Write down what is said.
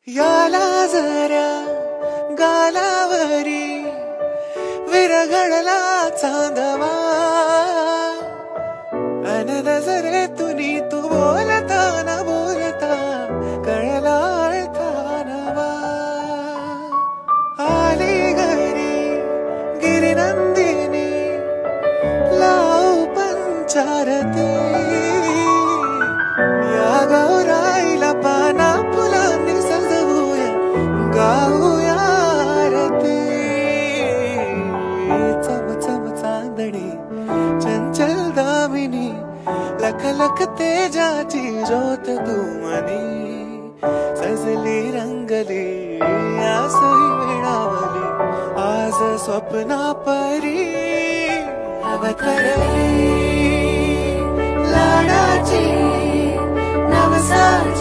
याला जरा गालावरी विरघळला चांदवा अन नजरेतुनी तू बोलता न बोलता कळला अर्था नवा आली घरी गिरिनंदिनी लाव पंचारती या गौराईला पाना फुलांनी सजवूया गाऊया आरती चम चम चांदणी चंचल दामिनी लख लख तेजाची ज्योत तू मनी सजली रंगली आसई मिळावली आज स्वप्ना परी अवतरली लाडाची नवसाची